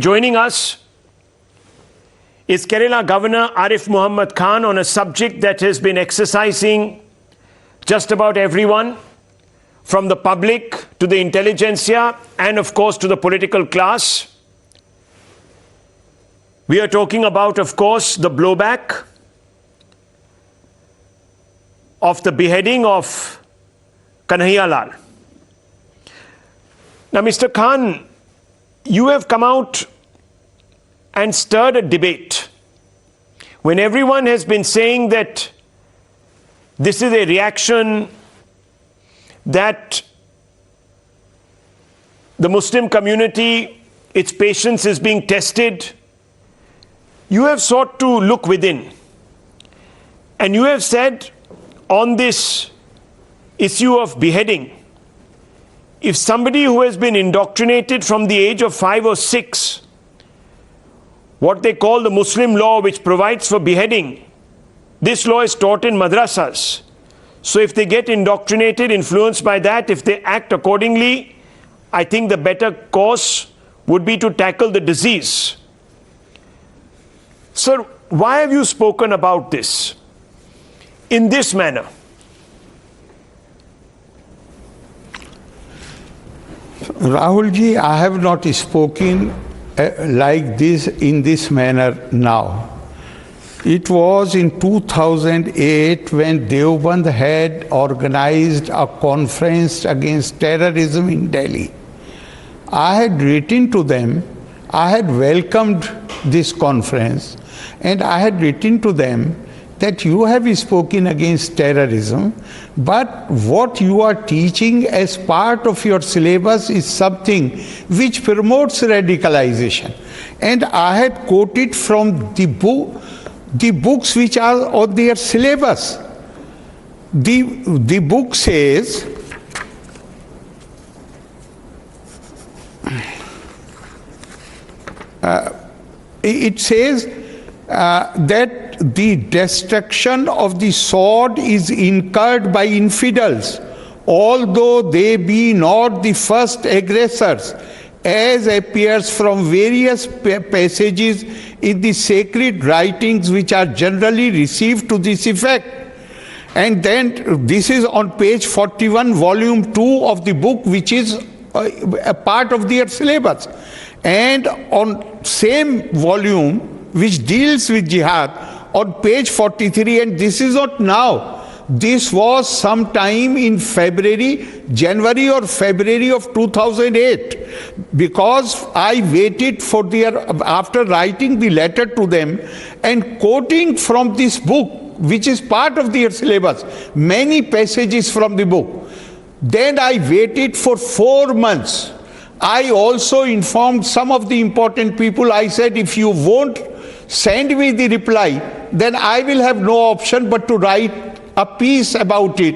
joining us is Kerala Governor Arif Mohammad Khan on a subject that has been exercising just about everyone, from the public to the intelligentsia and of course to the political class. We are talking about, of course, the blowback of the beheading of Kanhaiya Lal. Now, Mr. Khan, you have come out and stirred a debate when everyone has been saying that this is a reaction that the Muslim community, its patience is being tested. You have sought to look within, and you have said on this issue of beheading, if somebody who has been indoctrinated from the age of 5 or 6, what they call the Muslim law, which provides for beheading, this law is taught in madrasas. So if they get indoctrinated, influenced by that, if they act accordingly, I think the better course would be to tackle the disease. Sir, why have you spoken about this in this manner? Rahul ji, I have not spoken like this in this manner now. It was in 2008 when Deoband had organized a conference against terrorism in Delhi. I had written to them, I had welcomed this conference, and I had written to them that you have spoken against terrorism, but what you are teaching as part of your syllabus is something which promotes radicalization. And I had quoted from the books which are on their syllabus. The book says, it says that the destruction of the sword is incurred by infidels, although they be not the first aggressors, as appears from various passages in the sacred writings which are generally received to this effect. And then this is on page 41, volume 2 of the book, which is a part of their syllabus. And on same volume, which deals with jihad, on page 43, and this is not now, this was sometime in January or February of 2008, because I waited for after writing the letter to them and quoting from this book, which is part of their syllabus, many passages from the book. Then I waited for 4 months. I also informed some of the important people. I said, if you won't send me the reply, then I will have no option but to write a piece about it,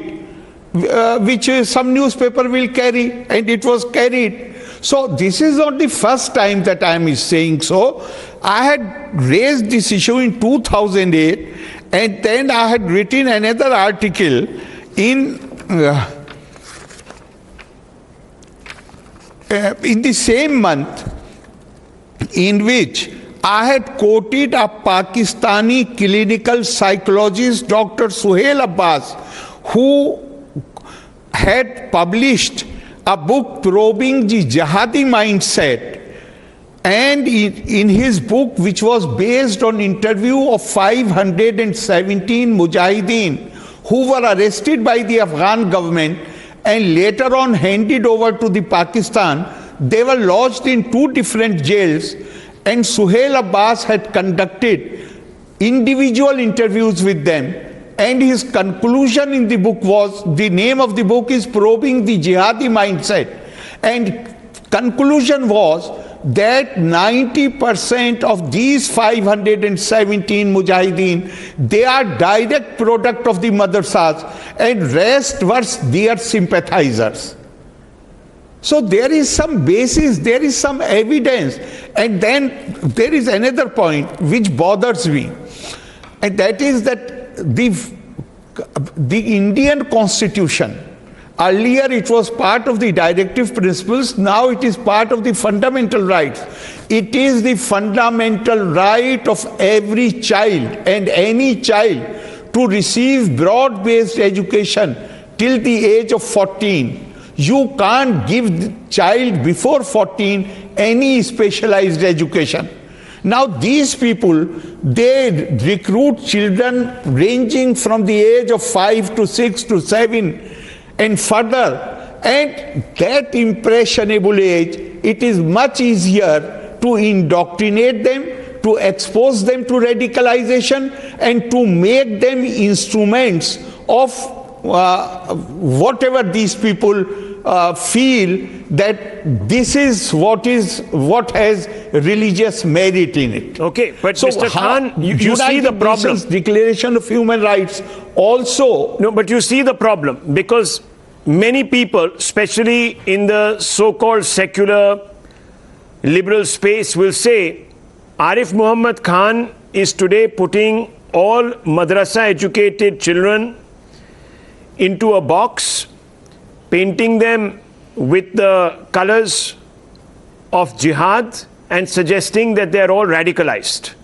which some newspaper will carry, and it was carried. So this is not the first time that I am saying so. I had raised this issue in 2008, and then I had written another article in the same month, in which I had quoted a Pakistani clinical psychologist, Dr. Suhail Abbas, who had published a book probing the jihadi mindset. And in his book, which was based on interview of 517 mujahideen who were arrested by the Afghan government and later on handed over to the Pakistan, they were lodged in 2 different jails. And Suhail Abbas had conducted individual interviews with them, and his conclusion in the book was, the name of the book is Probing the Jihadi Mindset, and conclusion was that 90% of these 517 mujahideen, they are direct product of the madrasas, and rest were their sympathizers. So there is some basis, there is some evidence. And then there is another point which bothers me, and that is that the Indian Constitution Earlier it was part of the directive principles, now it is part of the fundamental rights. It is the fundamental right of every child and any child to receive broad-based education till the age of 14. You can't give the child before 14 any specialized education. Now these people, they recruit children ranging from the age of 5 to 6 to 7 and further. At that impressionable age, it is much easier to indoctrinate them, to expose them to radicalization, and to make them instruments of whatever these people feel that this is what has religious merit in it. Okay, but so Mr. Khan, you see the problem. Declaration of Human Rights also. No, but you see the problem, because many people, especially in the so-called secular liberal space, will say Arif Mohammad Khan is today putting all madrasa educated children into a box, painting them with the colors of jihad and suggesting that they are all radicalized.